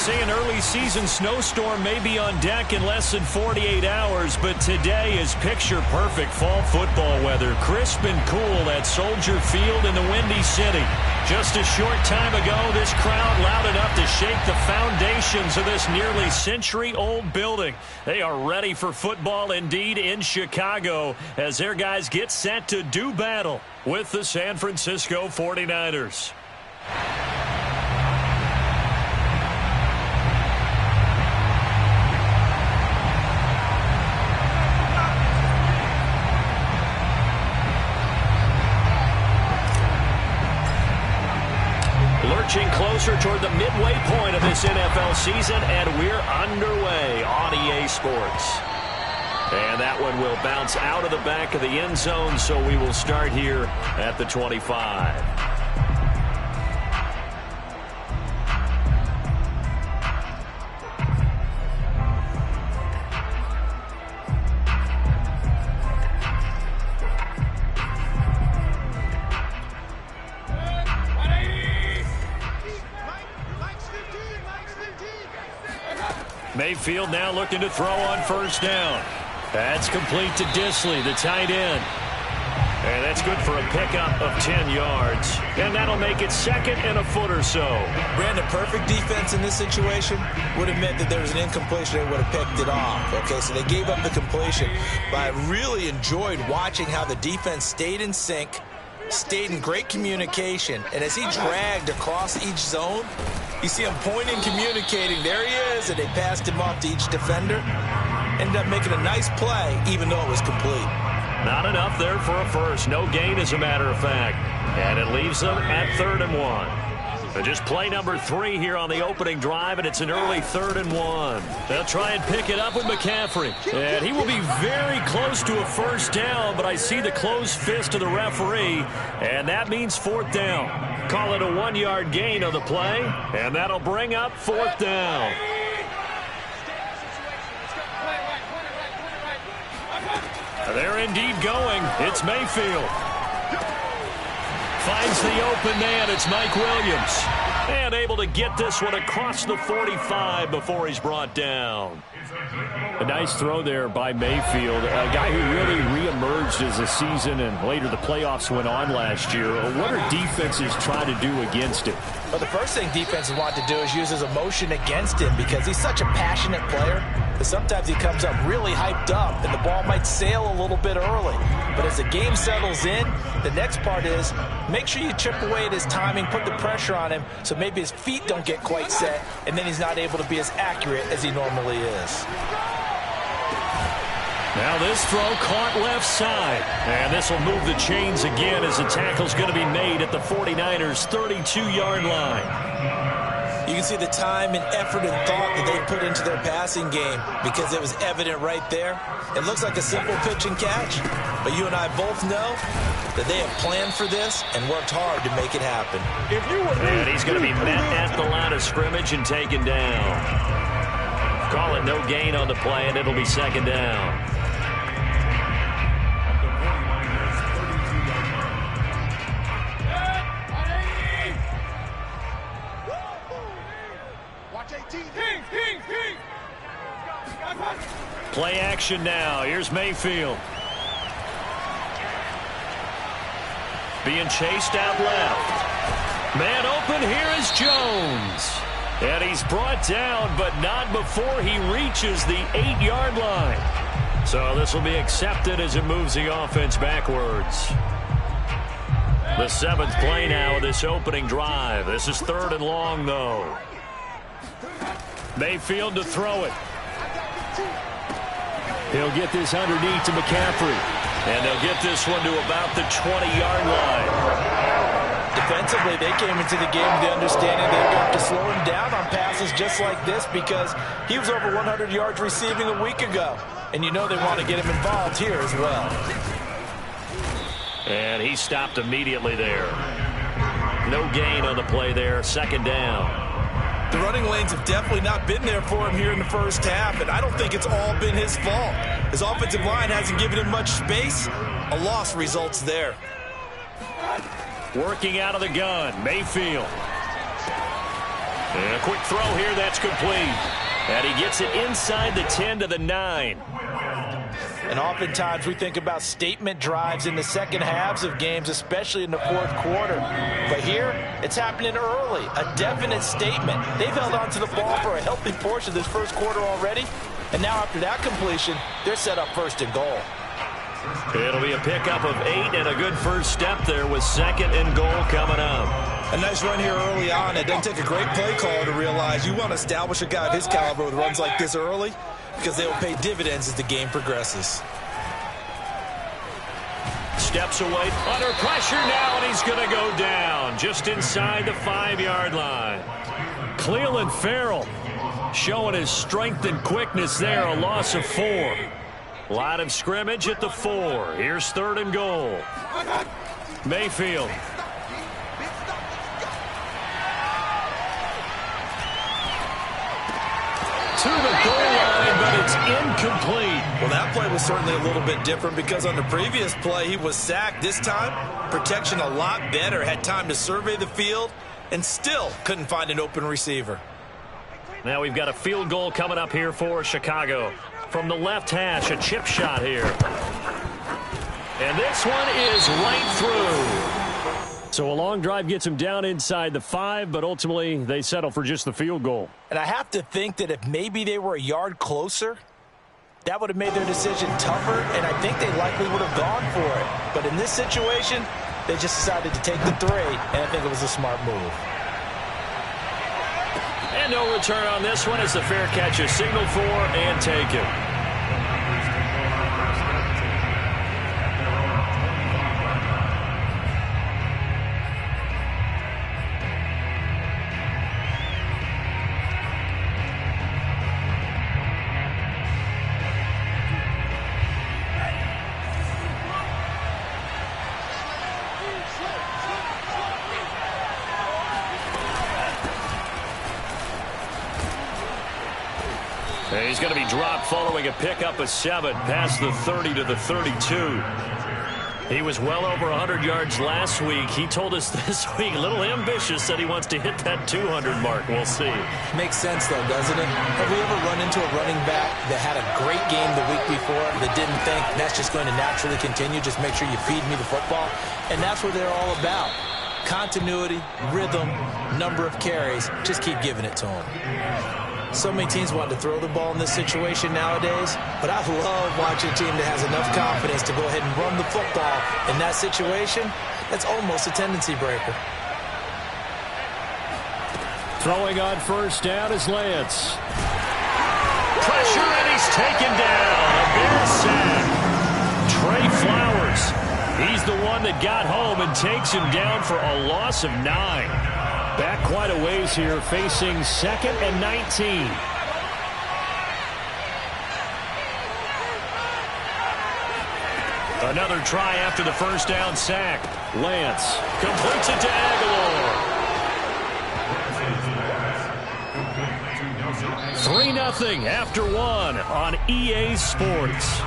say an early season snowstorm may be on deck in less than 48 hours, but today is picture-perfect fall football weather. Crisp and cool at Soldier Field in the Windy City. Just a short time ago, this crowd loud enough to shake the foundations of this nearly century-old building. They are ready for football indeed in Chicago as their guys get set to do battle with the San Francisco 49ers. Lurching closer toward the midway point of this NFL season, and we're underway on EA Sports. And that one will bounce out of the back of the end zone, so we will start here at the 25. Mayfield now looking to throw on first down. That's complete to Disley, the tight end. And that's good for a pickup of 10 yards. And that'll make it second and a foot or so. Brandon, perfect defense in this situation would have meant that there was an incompletion. They would have picked it off. Okay, so they gave up the completion. But I really enjoyed watching how the defense stayed in sync, stayed in great communication. And as he dragged across each zone, you see him pointing, communicating. There he is, and they passed him off to each defender. Ended up making a nice play, even though it was complete. Not enough there for a first. No gain, as a matter of fact. And it leaves them at 3rd and 1. So just play number 3 here on the opening drive, and it's an early 3rd and 1. They'll try and pick it up with McCaffrey. And he will be very close to a first down, but I see the closed fist of the referee, and that means 4th down. Call it a 1-yard gain on the play, and that'll bring up 4th down. They're indeed going. It's Mayfield. Finds the open man. It's Mike Williams. And able to get this one across the 45 before he's brought down. A nice throw there by Mayfield, a guy who really reemerged as the season and later the playoffs went on last year. What are defenses trying to do against him? Well, the first thing defenses want to do is use his emotion against him because he's such a passionate player that sometimes he comes up really hyped up and the ball might sail a little bit early. But as the game settles in, the next part is make sure you chip away at his timing, put the pressure on him so maybe his feet don't get quite set, and then he's not able to be as accurate as he normally is. Now this throw caught left side. And this will move the chains again as the tackle's going to be made at the 49ers' 32-yard line. You can see the time and effort and thought that they put into their passing game because it was evident right there. It looks like a simple pitch and catch, but you and I both know that they have planned for this and worked hard to make it happen. And he's going to be met at the line of scrimmage and taken down. Call it no gain on the play, and it'll be 2nd down. Play action now. Here's Mayfield. Being chased out left. Man open. Here is Jones. And he's brought down, but not before he reaches the 8-yard line. So this will be accepted as it moves the offense backwards. The 7th play now of this opening drive. This is 3rd and long, though. Mayfield to throw it. He'll get this underneath to McCaffrey. And they'll get this one to about the 20-yard line. Defensively, they came into the game with the understanding they've got to slow him down on passes just like this because he was over 100 yards receiving a week ago. And you know they want to get him involved here as well. And he stopped immediately there. No gain on the play there. 2nd down. The running lanes have definitely not been there for him here in the first half, and I don't think it's all been his fault. His offensive line hasn't given him much space. A loss results there. Working out of the gun, Mayfield. And a quick throw here, that's complete. And he gets it inside the 10 to the 9. And oftentimes we think about statement drives in the second halves of games, especially in the fourth quarter. But here, it's happening early. A definite statement. They've held on to the ball for a healthy portion of this first quarter already. And now after that completion, they're set up first and goal. It'll be a pickup of 8 and a good first step there with second and goal coming up. A nice run here early on. It doesn't take a great play caller to realize you want to establish a guy of his caliber with runs like this early, because they will pay dividends as the game progresses. Steps away, under pressure now, and he's going to go down just inside the 5-yard line. Cleveland Farrell showing his strength and quickness there, a loss of 4. Line of scrimmage at the 4. Here's third and goal. Mayfield. To the goal line, but it's incomplete. Well, that play was certainly a little bit different because on the previous play, he was sacked. This time, protection a lot better. Had time to survey the field and still couldn't find an open receiver. Now we've got a field goal coming up here for Chicago. From the left hash, a chip shot here. And this one is right through. So a long drive gets him down inside the 5, but ultimately they settle for just the field goal. And I have to think that if maybe they were a yard closer, that would have made their decision tougher, and I think they likely would have gone for it. But in this situation, they just decided to take the 3, and I think it was a smart move. And no return on this one as the fair catch is signaled for and taken. He's going to be dropped following a pickup of 7 past the 30 to the 32. He was well over 100 yards last week. He told us this week, a little ambitious, said he wants to hit that 200 mark. We'll see. Makes sense, though, doesn't it? Have we ever run into a running back that had a great game the week before that didn't think that's just going to naturally continue? Just make sure you feed me the football. And that's what they're all about. Continuity, rhythm, number of carries. Just keep giving it to them. So many teams want to throw the ball in this situation nowadays, but I love watching a team that has enough confidence to go ahead and run the football. In that situation, that's almost a tendency breaker. Throwing on first down is Lance. Pressure, and he's taken down. A big sack. Trey Flowers. He's the one that got home and takes him down for a loss of 9. Back quite a ways here, facing 2nd and 19. Another try after the first down sack. Lance completes it to Aguilar. 3-0 after 1 on EA Sports.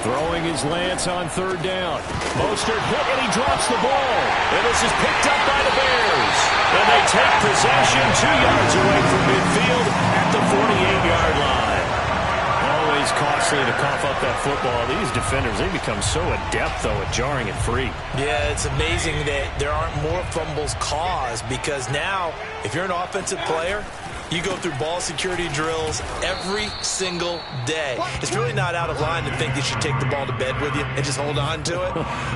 Throwing his Lance on third down. Mostert hit, and he drops the ball. And this is picked up by the Bears. And they take possession 2 yards away from midfield at the 48-yard line. Always costly to cough up that football. These defenders, they become so adept, though, at jarring it free. Yeah, it's amazing that there aren't more fumbles caused, because now, if you're an offensive player, you go through ball security drills every single day. It's really not out of line to think you should take the ball to bed with you and just hold on to it.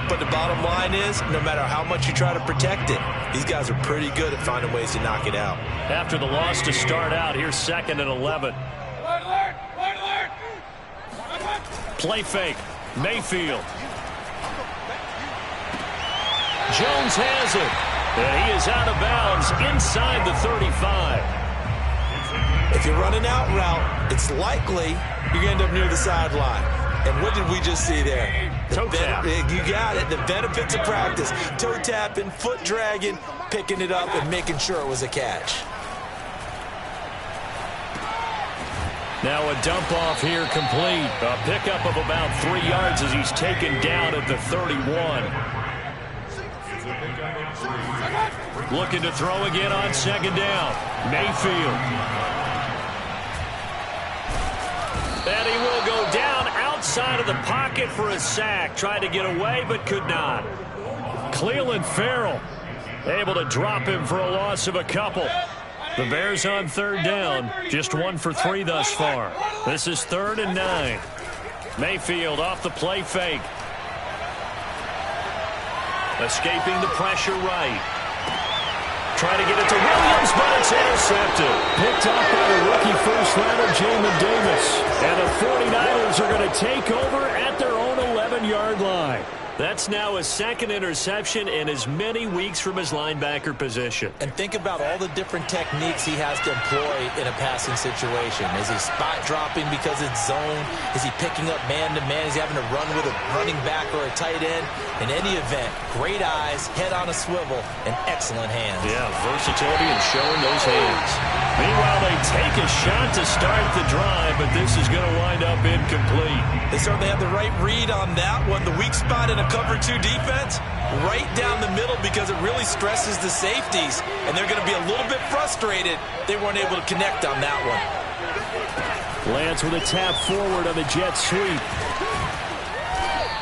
But the bottom line is, no matter how much you try to protect it, these guys are pretty good at finding ways to knock it out. After the loss to start out, here's 2nd and 11. Play fake. Mayfield. Jones has it. And he is out of bounds inside the 35. If you're running out route, it's likely you're going to end up near the sideline. And what did we just see there? Toe tap. You got it. The benefits of practice. Toe tapping, foot dragging, picking it up, and making sure it was a catch. Now a dump off here complete. A pickup of about 3 yards as he's taken down at the 31. Looking to throw again on second down. Mayfield. And he will go down outside of the pocket for a sack. Tried to get away, but could not. Cleveland Farrell able to drop him for a loss of a couple. The Bears on third down. Just 1 for 3 thus far. This is 3rd and 9. Mayfield off the play fake. Escaping the pressure right. Trying to get it to Williams, but it's intercepted. Picked off by the rookie first rounder, Jamin Davis. And the 49ers are going to take over at their own 11-yard line. That's now his second interception in as many weeks from his linebacker position. And think about all the different techniques he has to employ in a passing situation. Is he spot dropping because it's zone? Is he picking up man-to-man? Is he having to run with a running back or a tight end? In any event, great eyes, head on a swivel, and excellent hands. Yeah, versatility and showing those hands. Meanwhile, they take a shot to start the drive, but this is going to wind up incomplete. They certainly have the right read on that one. The weak spot in a cover 2 defense, right down the middle because it really stresses the safeties, and they're going to be a little bit frustrated they weren't able to connect on that one. Lance with a tap forward on the jet sweep.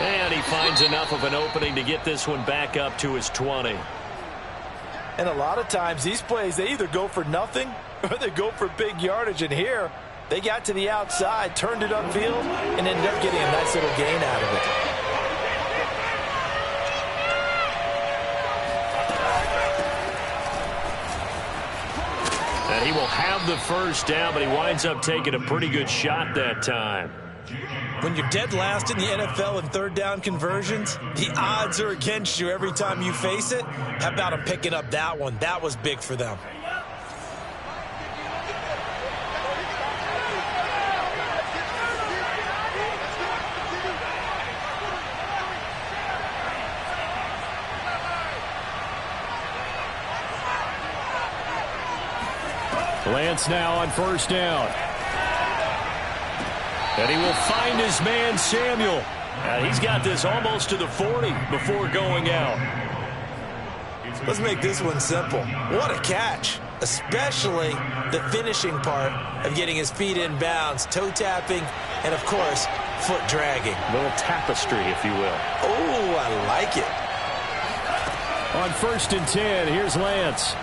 And he finds enough of an opening to get this one back up to his 20. And a lot of times these plays, they either go for nothing or they go for big yardage. And here, they got to the outside, turned it upfield, and ended up getting a nice little gain out of it. And he will have the first down, but he winds up taking a pretty good shot that time. When you're dead last in the NFL in third down conversions, the odds are against you every time you face it. How about him picking up that one? That was big for them. Lance now on first down. And he will find his man, Samuel. He's got this almost to the 40 before going out. Let's make this one simple. What a catch, especially the finishing part of getting his feet in bounds, toe tapping, and, of course, foot dragging. A little tapestry, if you will. Oh, I like it. On 1st and 10, here's Lance.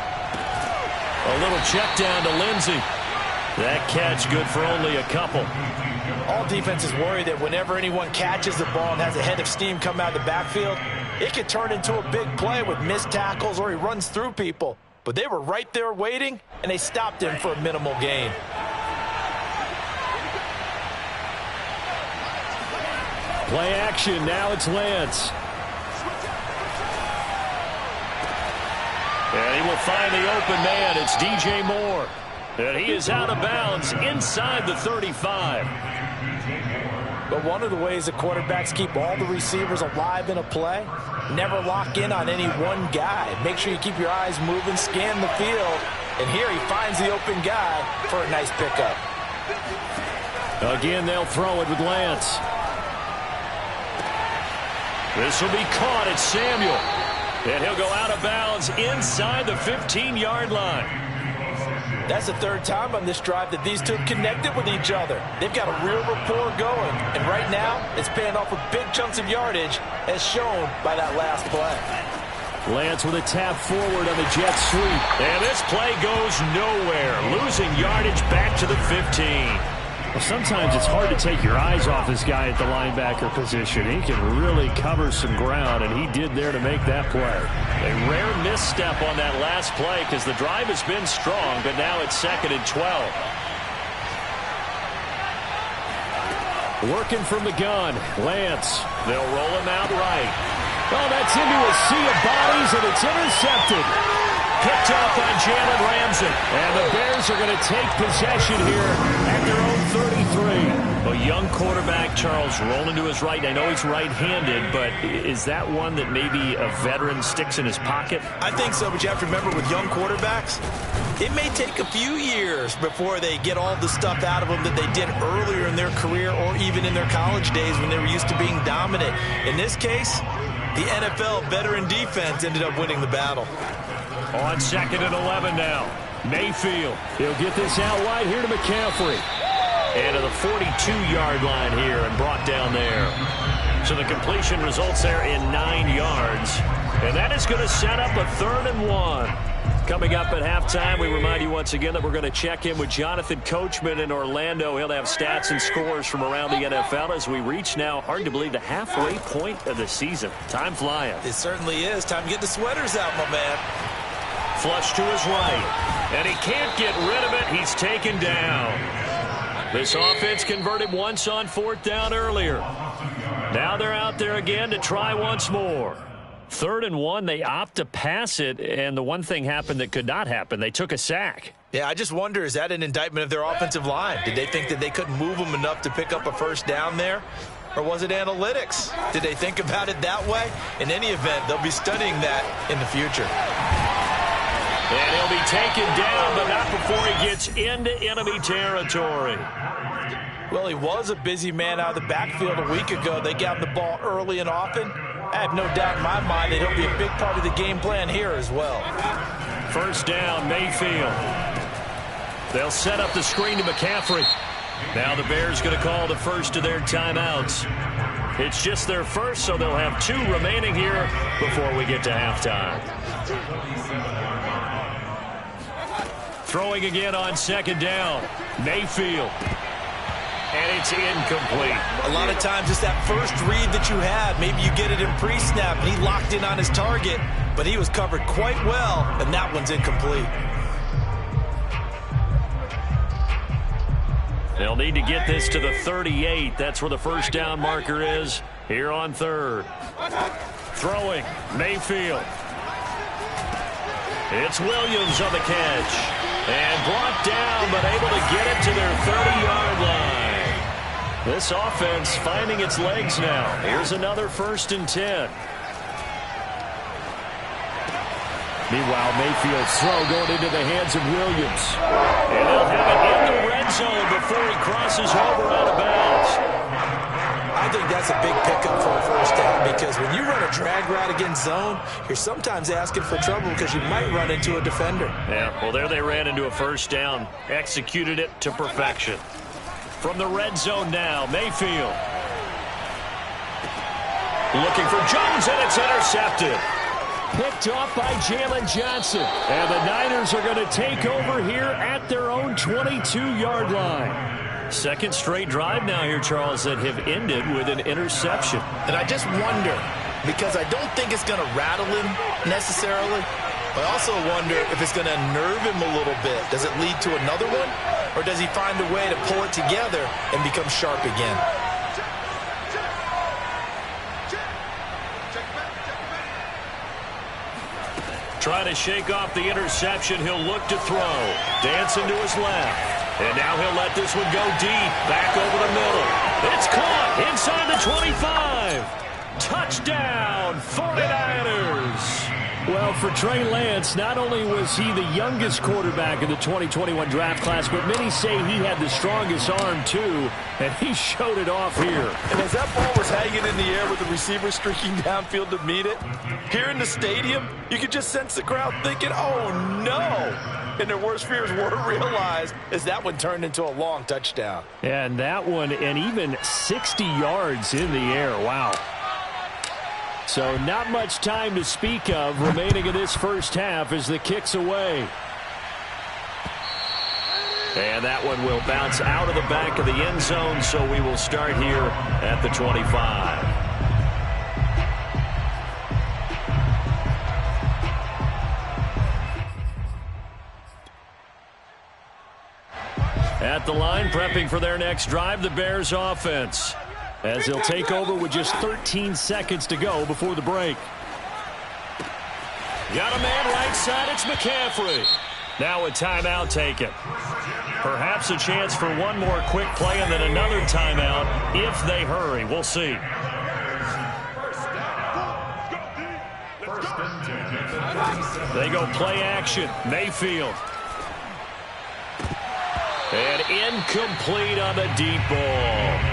A little check down to Lindsey. That catch good for only a couple. All defenses worry that whenever anyone catches the ball and has a head of steam come out of the backfield, it could turn into a big play with missed tackles or he runs through people. But they were right there waiting, and they stopped him for a minimal gain. Play action, now it's Lance. And he will find the open man. It's DJ Moore. And he is out of bounds inside the 35. But one of the ways the quarterbacks keep all the receivers alive in a play, never lock in on any one guy. Make sure you keep your eyes moving, scan the field. And here he finds the open guy for a nice pickup. Again, they'll throw it with Lance. This will be caught at Samuel. And he'll go out of bounds inside the 15-yard line. That's the third time on this drive that these two have connected with each other. They've got a real rapport going. And right now, it's paying off with big chunks of yardage, as shown by that last play. Lance with a tap forward on the jet sweep. And this play goes nowhere. Losing yardage back to the 15. Well, sometimes it's hard to take your eyes off this guy at the linebacker position. He can really cover some ground, and he did there to make that play. A rare misstep on that last play because the drive has been strong, but now it's 2nd and 12. Working from the gun, Lance. They'll roll him out right. Oh, that's into a sea of bodies, and it's intercepted. Picked off by Jalen Ramsey. And the Bears are going to take possession here at their own 33. A young quarterback, Charles, rolling to his right. I know he's right-handed, but is that one that maybe a veteran sticks in his pocket? I think so, but you have to remember with young quarterbacks, it may take a few years before they get all the stuff out of them that they did earlier in their career or even in their college days when they were used to being dominant. In this case, the NFL veteran defense ended up winning the battle. On 2nd and 11 now. Mayfield. He'll get this out wide here to McCaffrey. And to the 42-yard line here and brought down there. So the completion results there in 9 yards. And that is going to set up a 3rd and 1. Coming up at halftime, we remind you once again that we're going to check in with Jonathan Coachman in Orlando. He'll have stats and scores from around the NFL as we reach now, hard to believe, the halfway point of the season. Time flying. It certainly is. Time to get the sweaters out, my man. Flush to his right. And he can't get rid of it. He's taken down. This offense converted once on 4th down earlier. Now they're out there again to try once more. 3rd and 1, they opt to pass it, and the one thing happened that could not happen. They took a sack. Yeah, I just wonder, is that an indictment of their offensive line? Did they think that they couldn't move them enough to pick up a first down there? Or was it analytics? Did they think about it that way? In any event, they'll be studying that in the future. And he'll be taken down, but not before he gets into enemy territory. Well, he was a busy man out of the backfield a week ago. They got him the ball early and often. I have no doubt in my mind that he'll be a big part of the game plan here as well. First down, Mayfield. They'll set up the screen to McCaffrey. Now the Bears going to call the first of their timeouts. It's just their first, so they'll have 2 remaining here before we get to halftime. Throwing again on 2nd down. Mayfield. And it's incomplete. A lot of times it's that first read that you have. Maybe you get it in pre-snap, and he locked in on his target, but he was covered quite well, and that one's incomplete. They'll need to get this to the 38. That's where the first down marker is here on 3rd. Throwing, Mayfield. It's Williams on the catch. And brought down, but able to get it to their 30-yard line. This offense finding its legs now. Here's another 1st and 10. Meanwhile, Mayfield's throw going into the hands of Williams. And they'll have it in the red zone before he crosses over out of bounds. I think that's a big pickup for a first down because when you run a drag route against zone, you're sometimes asking for trouble because you might run into a defender. Yeah, well, there they ran into a first down. Executed it to perfection. From the red zone now, Mayfield. Looking for Jones, and it's intercepted. Picked off by Jalen Johnson. And the Niners are going to take over here at their own 22-yard line. Second straight drive now here, Charles, that have ended with an interception. And I just wonder, because I don't think it's going to rattle him necessarily, but I also wonder if it's going to unnerve him a little bit. Does it lead to another one? Or does he find a way to pull it together and become sharp again? Trying to shake off the interception. He'll look to throw. Dancing to his left. And now he'll let this one go deep. Back over the middle. It's caught inside the 25. Touchdown, 49ers. Well, for Trey Lance, not only was he the youngest quarterback in the 2021 draft class, but many say he had the strongest arm, too, and he showed it off here. And as that ball was hanging in the air with the receiver streaking downfield to meet it, here in the stadium, you could just sense the crowd thinking, oh, no. And their worst fears were realized as that one turned into a long touchdown. And that one, and even 60 yards in the air. Wow. So not much time to speak of remaining in this first half as the kick's away. And that one will bounce out of the back of the end zone, so we will start here at the 25. At the line, prepping for their next drive, the Bears offense, as they'll take over with just 13 seconds to go before the break. Got a man right side, it's McCaffrey. Now a timeout taken. Perhaps a chance for one more quick play and then another timeout if they hurry. We'll see. They go play action. Mayfield. And incomplete on the deep ball.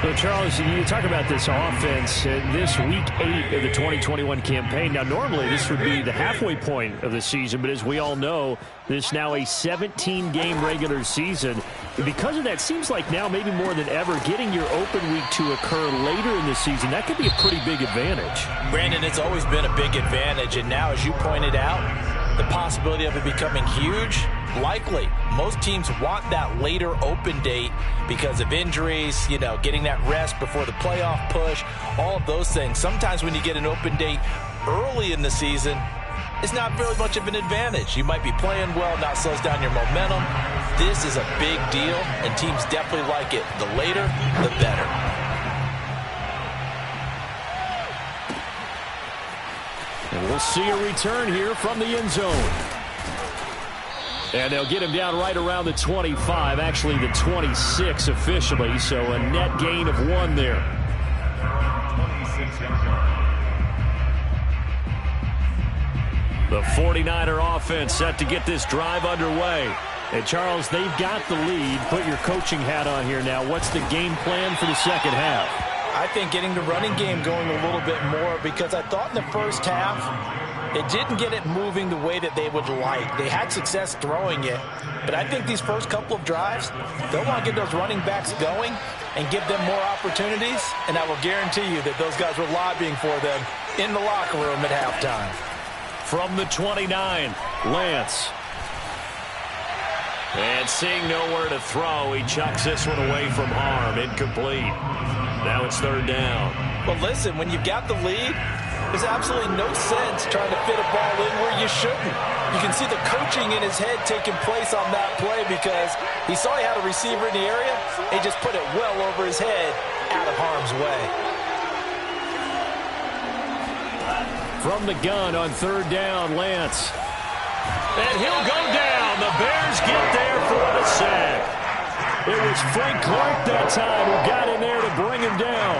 So, Charles, you talk about this offense this week 8 of the 2021 campaign. Now, normally this would be the halfway point of the season, but as we all know, this is now a 17-game regular season. And because of that, seems like now maybe more than ever, getting your open week to occur later in the season, that could be a pretty big advantage. Brandon, it's always been a big advantage, and now, as you pointed out, the possibility of it becoming huge, likely. Most teams want that later open date because of injuries, you know, getting that rest before the playoff push, all of those things. Sometimes when you get an open date early in the season, it's not really much of an advantage. You might be playing well, now slows down your momentum. This is a big deal, and teams definitely like it. The later, the better. And we'll see a return here from the end zone. And they'll get him down right around the 25, actually the 26 officially, so a net gain of 1 there. The 49er offense set to get this drive underway. And, Charles, they've got the lead. Put your coaching hat on here now. What's the game plan for the second half? I think getting the running game going a little bit more, because I thought in the first half it didn't get it moving the way that they would like. They had success throwing it, but I think these first couple of drives, they'll want to get those running backs going and give them more opportunities, and I will guarantee you that those guys were lobbying for them in the locker room at halftime. From the 29, Lance. And seeing nowhere to throw, he chucks this one away from harm. Incomplete. Now it's third down. Well, listen, when you've got the lead, there's absolutely no sense trying to fit a ball in where you shouldn't. You can see the coaching in his head taking place on that play because he saw he had a receiver in the area. He just put it well over his head out of harm's way. From the gun on third down, Lance. And he'll go down. The Bears get there for the sack. It was Frank Clark that time who got in there to bring him down.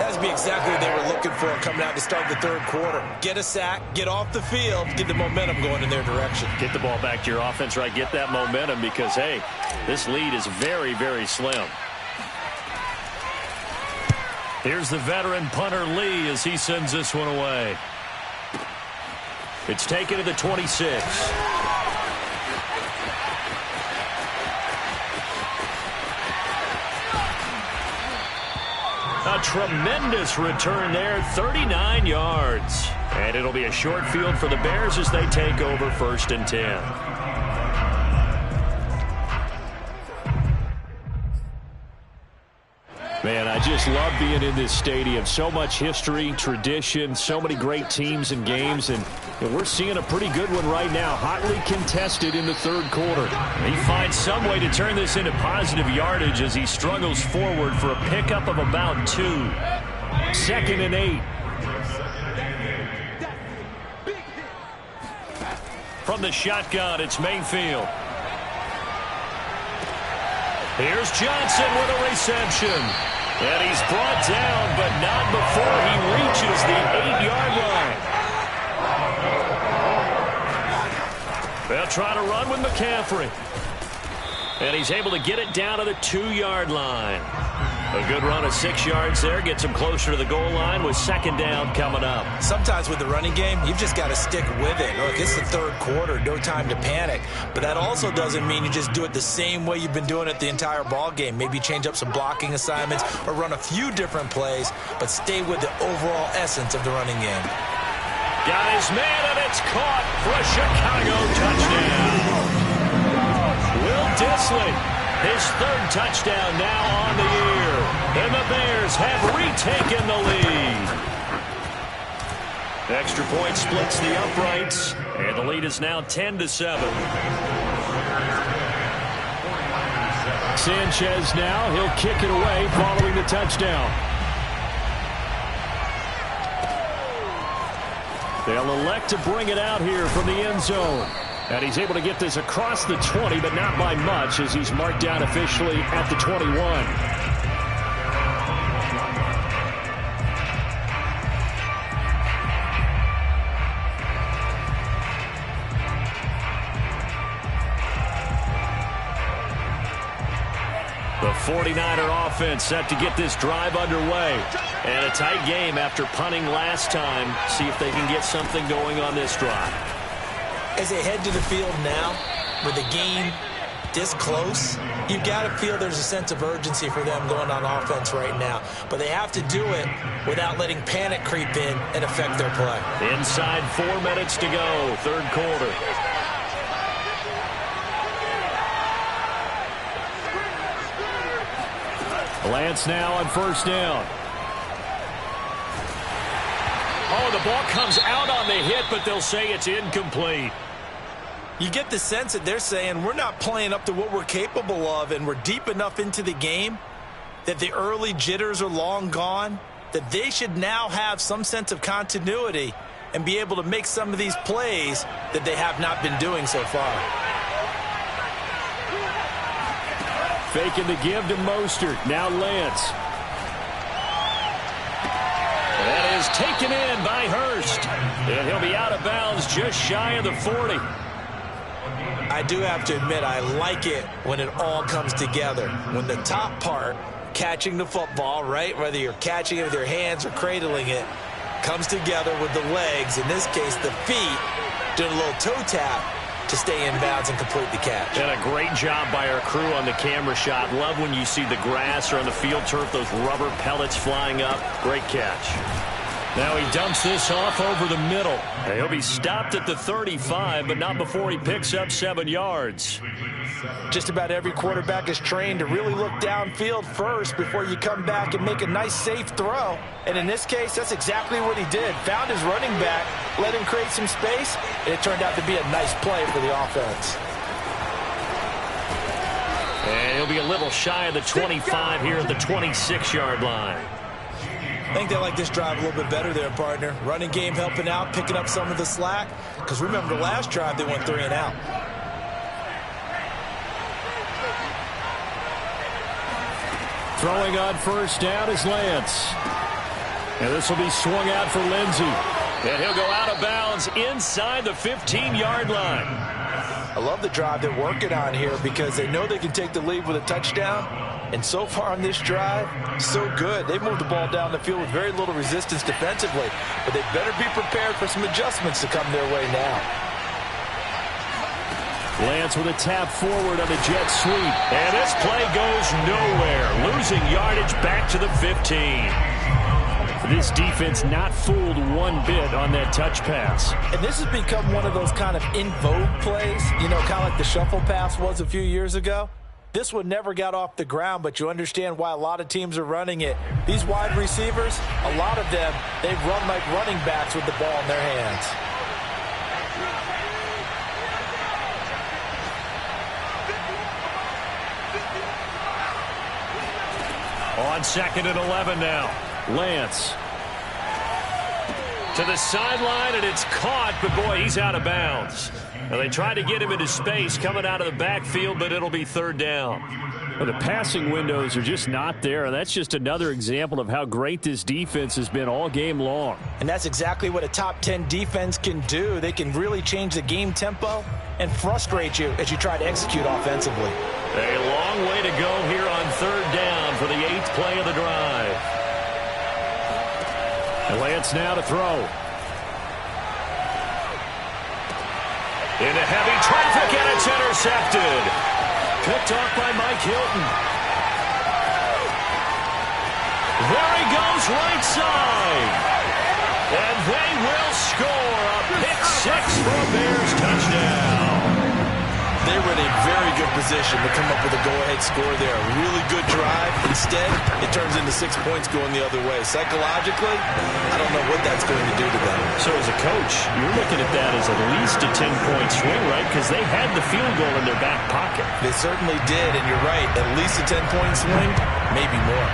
That would be exactly what they were looking for coming out to start the third quarter. Get a sack, get off the field, get the momentum going in their direction. Get the ball back to your offense, right? Get that momentum because, hey, this lead is very, very slim. Here's the veteran punter Lee as he sends this one away. It's taken to the 26. A tremendous return there, 39 yards. And it'll be a short field for the Bears as they take over 1st and 10. Man, I just love being in this stadium. So much history, tradition, so many great teams and games, and we're seeing a pretty good one right now, hotly contested in the third quarter. He finds some way to turn this into positive yardage as he struggles forward for a pickup of about 2. 2nd and 8. From the shotgun, it's Mayfield. Here's Johnson with a reception. And he's brought down, but not before he reaches the 8-yard line. They'll try to run with McCaffrey. And he's able to get it down to the 2-yard line. A good run of 6 yards there. Gets him closer to the goal line with 2nd down coming up. Sometimes with the running game, you've just got to stick with it. Look, it's the third quarter. No time to panic. But that also doesn't mean you just do it the same way you've been doing it the entire ball game. Maybe change up some blocking assignments or run a few different plays, but stay with the overall essence of the running game. Got his man, and it's caught for a Chicago touchdown. Will Dissly. His 3rd touchdown now on the year. And the Bears have retaken the lead. Extra point splits the uprights. And the lead is now 10-7. Sanchez now. He'll kick it away following the touchdown. They'll elect to bring it out here from the end zone. And he's able to get this across the 20, but not by much, as he's marked down officially at the 21. The 49er offense set to get this drive underway. And a tight game after punting last time. See if they can get something going on this drive. As they head to the field now, with the game this close, you've got to feel there's a sense of urgency for them going on offense right now. But they have to do it without letting panic creep in and affect their play. Inside 4 minutes to go, third quarter. Lance now on first down. Oh, the ball comes out on the hit, but they'll say it's incomplete. You get the sense that they're saying we're not playing up to what we're capable of, and we're deep enough into the game that the early jitters are long gone, that they should now have some sense of continuity and be able to make some of these plays that they have not been doing so far. Faking the give to Mostert. Now Lance. That is taken in by Hurst. And he'll be out of bounds just shy of the 40. I do have to admit, I like it when it all comes together. When the top part, catching the football, right, whether you're catching it with your hands or cradling it, comes together with the legs, in this case the feet, doing a little toe tap to stay in bounds and complete the catch. And a great job by our crew on the camera shot. Love when you see the grass or on the field turf, those rubber pellets flying up. Great catch. Now he dumps this off over the middle. He'll be stopped at the 35, but not before he picks up 7 yards. Just about every quarterback is trained to really look downfield first before you come back and make a nice, safe throw. And in this case, that's exactly what he did. Found his running back, let him create some space, and it turned out to be a nice play for the offense. And he'll be a little shy of the 25 here at the 26-yard line. I think they like this drive a little bit better there, partner. Running game helping out, picking up some of the slack. Because remember, the last drive they went 3 and out. Throwing on first down is Lance. And this will be swung out for Lindsey. And he'll go out of bounds inside the 15-yard line. I love the drive they're working on here because they know they can take the lead with a touchdown. And so far on this drive, so good. They've moved the ball down the field with very little resistance defensively. But they better be prepared for some adjustments to come their way now. Lance with a tap forward on the jet sweep. And this play goes nowhere. Losing yardage back to the 15. This defense not fooled one bit on that touch pass. And this has become one of those kind of in vogue plays, you know, kind of like the shuffle pass was a few years ago. This one never got off the ground, but you understand why a lot of teams are running it. These wide receivers, a lot of them, they run like running backs with the ball in their hands. On 2nd and 11 now. Lance. To the sideline, and it's caught, but boy, he's out of bounds. Now they tried to get him into space coming out of the backfield, but it'll be 3rd down. Well, the passing windows are just not there, and that's just another example of how great this defense has been all game long. And that's exactly what a top 10 defense can do. They can really change the game tempo and frustrate you as you try to execute offensively. A long way to go here on 3rd down for the 8th play of the drive. And Lance now to throw. Into heavy traffic, and it's intercepted. Picked off by Mike Hilton. There he goes, right side. And they will score a pick 6 for a Bears touchdown. They were in a very good position to come up with a go-ahead score there. A really good drive. Instead, it turns into 6 points going the other way. Psychologically, I don't know what that's going to do to them. So as a coach, you're looking at that as at least a 10-point swing, right? Because they had the field goal in their back pocket. They certainly did, and you're right. At least a 10-point swing, maybe more.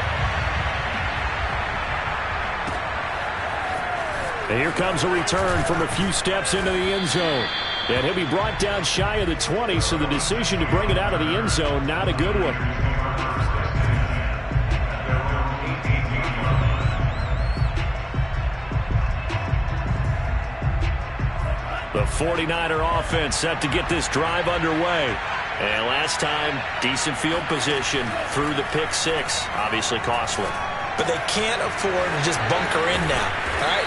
And here comes a return from a few steps into the end zone. And he'll be brought down shy of the 20, so the decision to bring it out of the end zone, not a good one. The 49er offense set to get this drive underway. And last time, decent field position through the pick six. Obviously costly. But they can't afford to just bunker in now. All right?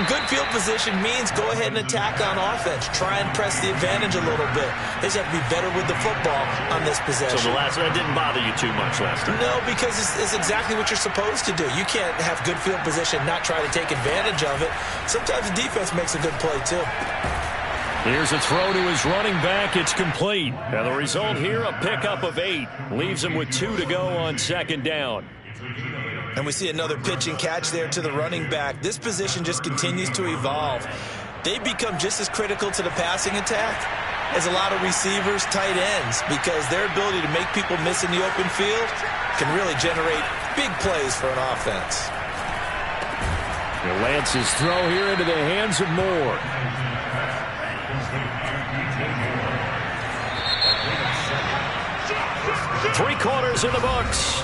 Good field position means go ahead and attack on offense. Try and press the advantage a little bit. They just have to be better with the football on this possession. So that didn't bother you too much last time? No, because it's exactly what you're supposed to do. You can't have good field position, not try to take advantage of it. Sometimes the defense makes a good play, too. Here's a throw to his running back. It's complete. And the result here, a pickup of 8. Leaves him with 2 to go on second down. And we see another pitch and catch there to the running back. This position just continues to evolve. They become just as critical to the passing attack as a lot of receivers, tight ends, because their ability to make people miss in the open field can really generate big plays for an offense. Lance's throw here into the hands of Moore. Three-quarters in the books.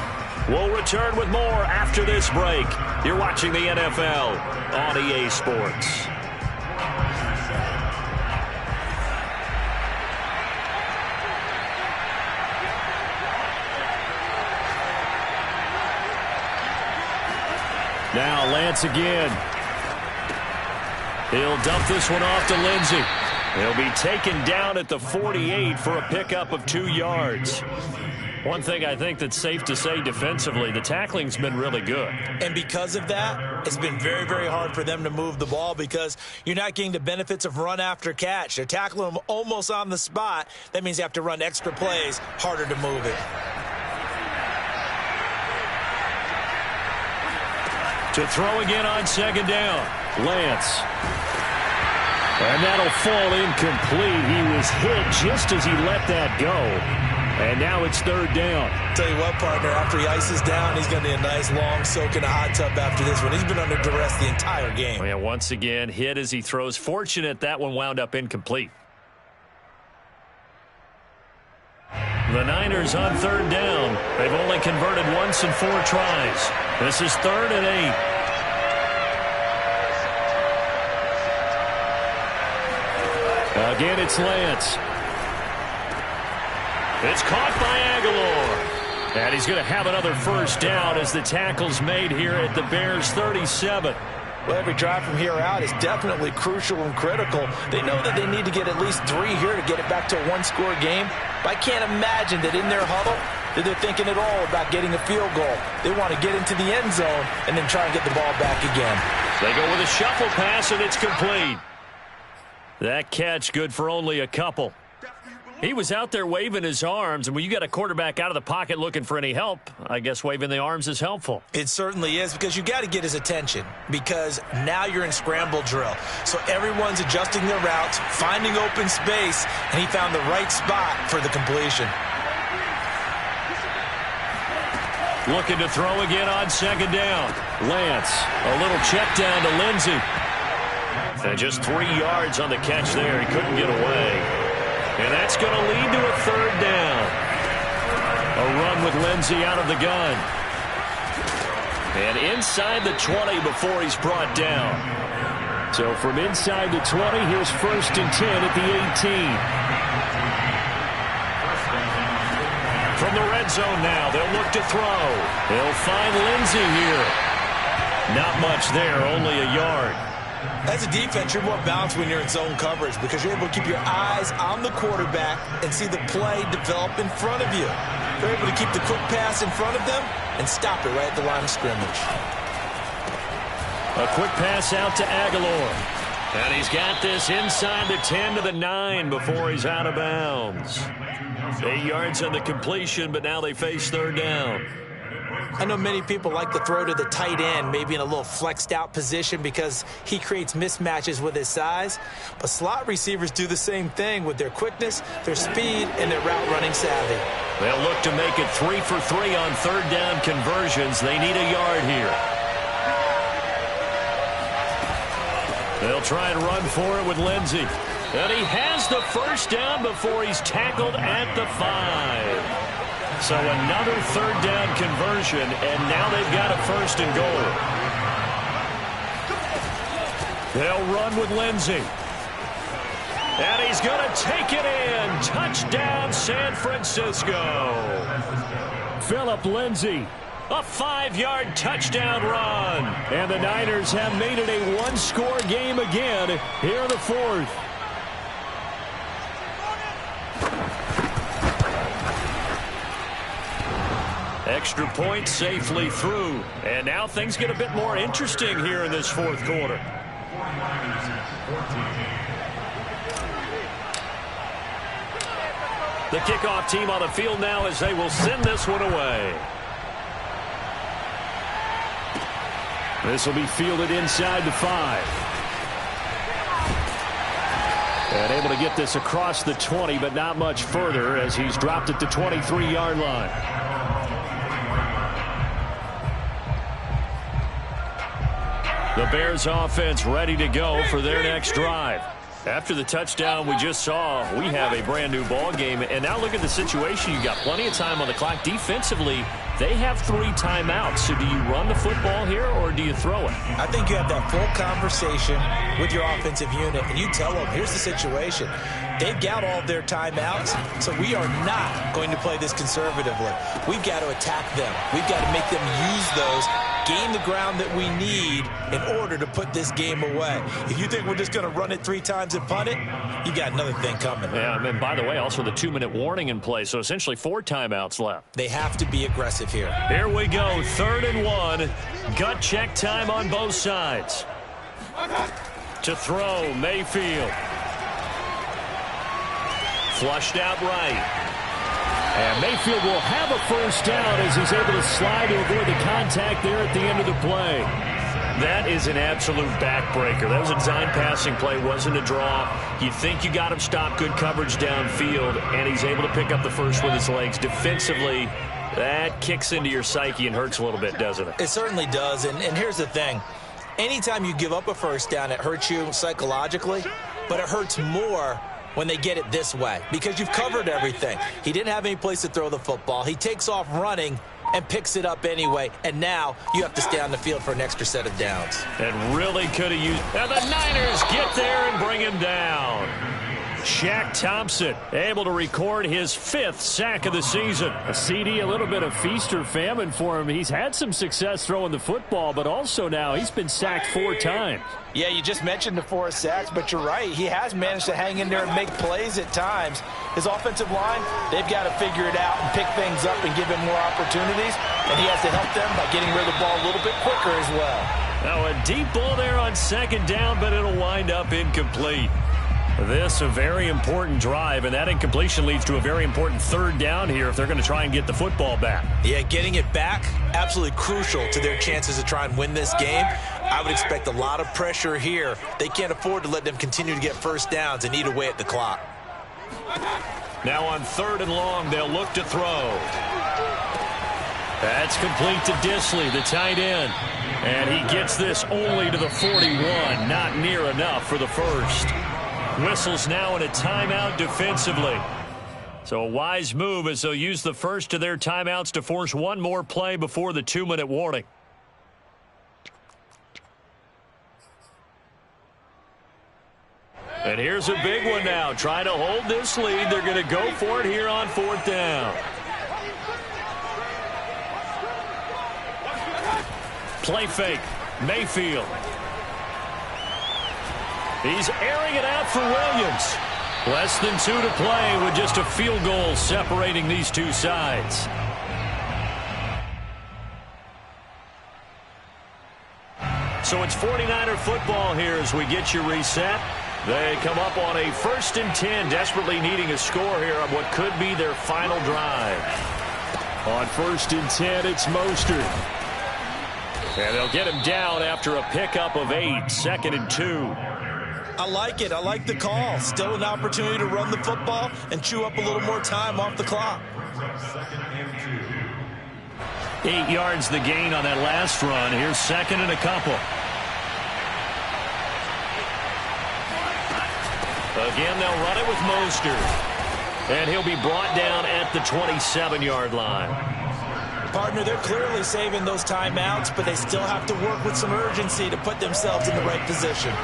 We'll return with more after this break. You're watching the NFL on EA Sports. Now Lance again. He'll dump this one off to Lindsey. He'll be taken down at the 48 for a pickup of 2 yards. One thing I think that's safe to say defensively, the tackling's been really good. And because of that, it's been very, very hard for them to move the ball because you're not getting the benefits of run after catch. They're tackling them almost on the spot. That means you have to run extra plays, harder to move it. To throw again on second down, Lance. And that'll fall incomplete. He was hit just as he let that go. And now it's third down. Tell you what, partner, after he ices down, he's going to need a nice long soak in a hot tub after this one. He's been under duress the entire game. Oh, yeah, once again, hit as he throws. Fortunate that one wound up incomplete. The Niners on third down. They've only converted once in 4 tries. This is 3rd and 8. Again, it's Lance. It's caught by Aguilar. And he's going to have another first down as the tackle's made here at the Bears' 37. Well, every drive from here out is definitely crucial and critical. They know that they need to get at least 3 here to get it back to a 1-score game. But I can't imagine that in their huddle that they're thinking at all about getting a field goal. They want to get into the end zone and then try and get the ball back again. They go with a shuffle pass, and it's complete. That catch good for only a couple. He was out there waving his arms, and when you got a quarterback out of the pocket looking for any help, I guess waving the arms is helpful. It certainly is, because you got to get his attention, because now you're in scramble drill. So everyone's adjusting their routes, finding open space, and he found the right spot for the completion. Looking to throw again on second down. Lance, a little check down to Lindsey. And just 3 yards on the catch there. He couldn't get away. And that's going to lead to a third down. A run with Lindsey out of the gun. And inside the 20 before he's brought down. So from inside the 20, here's 1st and 10 at the 18. From the red zone now, they'll look to throw. They'll find Lindsey here. Not much there, only a yard. As a defense, you're more balanced when you're in zone coverage because you're able to keep your eyes on the quarterback and see the play develop in front of you. You're able to keep the quick pass in front of them and stop it right at the line of scrimmage. A quick pass out to Aguilar. And he's got this inside the 10 to the 9 before he's out of bounds. 8 yards on the completion, but now they face third down. I know many people like to throw to the tight end, maybe in a little flexed out position because he creates mismatches with his size. But slot receivers do the same thing with their quickness, their speed, and their route running savvy. They'll look to make it 3 for 3 on third down conversions. They need a yard here. They'll try and run for it with Lindsey. And he has the first down before he's tackled at the 5. So another third down conversion, and now they've got a first and goal. They'll run with Lindsey. And he's going to take it in. Touchdown, San Francisco. Phillip Lindsay. A 5-yard touchdown run. And the Niners have made it a one-score game again here in the fourth. Extra point safely through. And now things get a bit more interesting here in this fourth quarter. The kickoff team on the field now as they will send this one away. This will be fielded inside the 5. And able to get this across the 20, but not much further as he's dropped at the 23-yard line. The Bears offense ready to go for their next drive. After the touchdown we just saw, we have a brand new ball game. And now look at the situation. You got plenty of time on the clock. Defensively, they have 3 timeouts. So do you run the football here or do you throw it? I think you have that full conversation with your offensive unit, and you tell them, here's the situation. They've got all their timeouts, so we are not going to play this conservatively. We've got to attack them. We've got to make them use those, gain the ground that we need in order to put this game away. If you think we're just going to run it 3 times and punt it, you got another thing coming. Yeah, and by the way, also the 2-minute warning in play, so essentially 4 timeouts left. They have to be aggressive here. Here we go, 3rd and 1. Gut check time on both sides. To throw, Mayfield. Flushed out right. And Mayfield will have a first down as he's able to slide to avoid the contact there at the end of the play. That is an absolute backbreaker. That was a design passing play, wasn't a draw. You think you got him stopped, good coverage downfield, and he's able to pick up the first with his legs. Defensively, that kicks into your psyche and hurts a little bit, doesn't it? It certainly does, and here's the thing. Anytime you give up a first down, it hurts you psychologically, but it hurts more when they get it this way because you've covered everything. He didn't have any place to throw the football. He takes off running and picks it up anyway, and now you have to stay on the field for an extra set of downs. And really could have used... And the Niners get there and bring him down. Shaq Thompson able to record his 5th sack of the season. A CD, a little bit of feast or famine for him. He's had some success throwing the football, but also now he's been sacked 4 times. Yeah, you just mentioned the 4 sacks, but you're right. He has managed to hang in there and make plays at times. His offensive line, they've got to figure it out and pick things up and give him more opportunities, and he has to help them by getting rid of the ball a little bit quicker as well. Now a deep ball there on 2nd down, but it'll wind up incomplete. This a very important drive, and that incompletion leads to a very important 3rd down here if they're going to try and get the football back. Yeah, getting it back, absolutely crucial to their chances to try and win this game. I would expect a lot of pressure here. They can't afford to let them continue to get first downs and eat away at the clock. Now on 3rd and long, they'll look to throw. That's complete to Disley, the tight end. And he gets this only to the 41, not near enough for the first. Whistles now in a timeout defensively. So a wise move as they'll use the first of their timeouts to force one more play before the 2-minute warning. And here's a big one now. Trying to hold this lead. They're going to go for it here on 4th down. Play fake. Mayfield. He's airing it out for Williams. Less than 2 to play with just a field goal separating these two sides. So it's 49er football here as we get you reset. They come up on a 1st and 10, desperately needing a score here on what could be their final drive. On 1st and 10, it's Mostert. And they'll get him down after a pickup of 8, 2nd and 2. I like it. I like the call. Still an opportunity to run the football and chew up a little more time off the clock. 8 yards the gain on that last run. Here's 2nd and a couple. Again, they'll run it with Mostert. And he'll be brought down at the 27-yard line. Partner, they're clearly saving those timeouts, but they still have to work with some urgency to put themselves in the right position.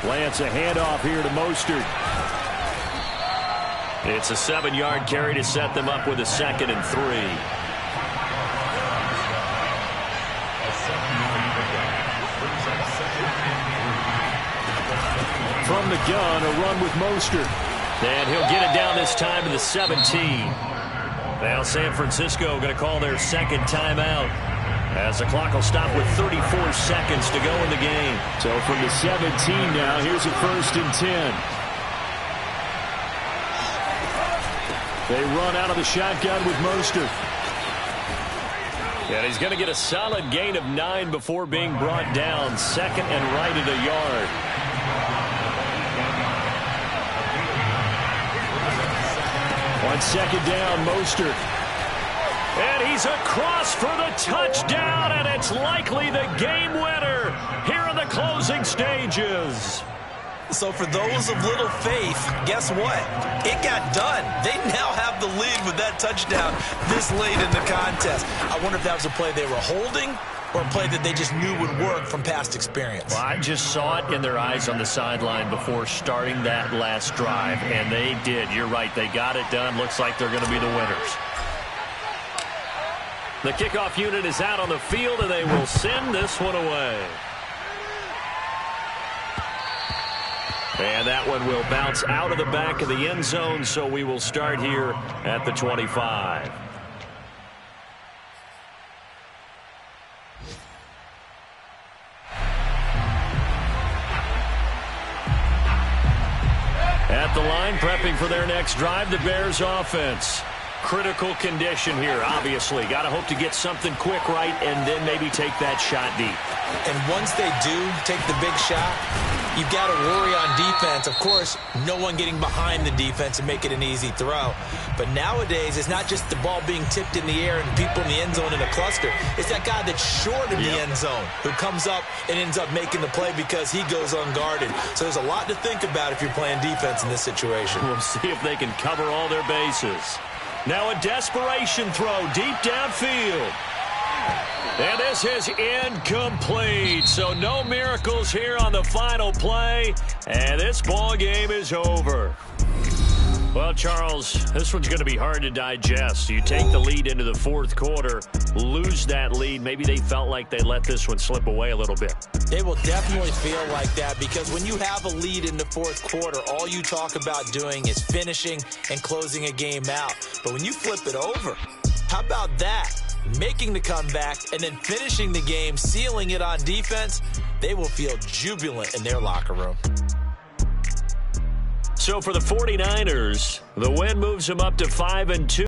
Lance, a handoff here to Mostert. It's a 7-yard carry to set them up with a 2nd and 3. From the gun, a run with Mostert. And he'll get it down this time to the 17. Now San Francisco going to call their 2nd timeout, as the clock will stop with 34 seconds to go in the game. So from the 17 now, here's a 1st and 10. They run out of the shotgun with Mostert. And he's going to get a solid gain of 9 before being brought down. 2nd and right at a yard. On 2nd down, Mostert. And he's across for the touchdown, and it's likely the game winner here in the closing stages. So for those of little faith, guess what? It got done. They now have the lead with that touchdown this late in the contest. I wonder if that was a play they were holding or a play that they just knew would work from past experience. Well, I just saw it in their eyes on the sideline before starting that last drive, and they did. You're right. They got it done. Looks like they're going to be the winners. The kickoff unit is out on the field, and they will send this one away. And that one will bounce out of the back of the end zone, so we will start here at the 25. At the line, prepping for their next drive, the Bears offense. Critical condition here, obviously. Got to hope to get something quick right and then maybe take that shot deep. And once they do take the big shot, you've got to worry on defense. Of course, no one getting behind the defense and make it an easy throw. But nowadays, it's not just the ball being tipped in the air and people in the end zone in a cluster. It's that guy that's short in the end zone who comes up and ends up making the play because he goes unguarded. So there's a lot to think about if you're playing defense in this situation. We'll see if they can cover all their bases. Now a desperation throw deep downfield. And this is incomplete. So no miracles here on the final play. And this ball game is over. Well, Charles, this one's going to be hard to digest. You take the lead into the 4th quarter, lose that lead. Maybe they felt like they let this one slip away a little bit. It will definitely feel like that because when you have a lead in the 4th quarter, all you talk about doing is finishing and closing a game out. But when you flip it over, how about that? Making the comeback and then finishing the game, sealing it on defense, they will feel jubilant in their locker room. So for the 49ers, the win moves them up to 5-2.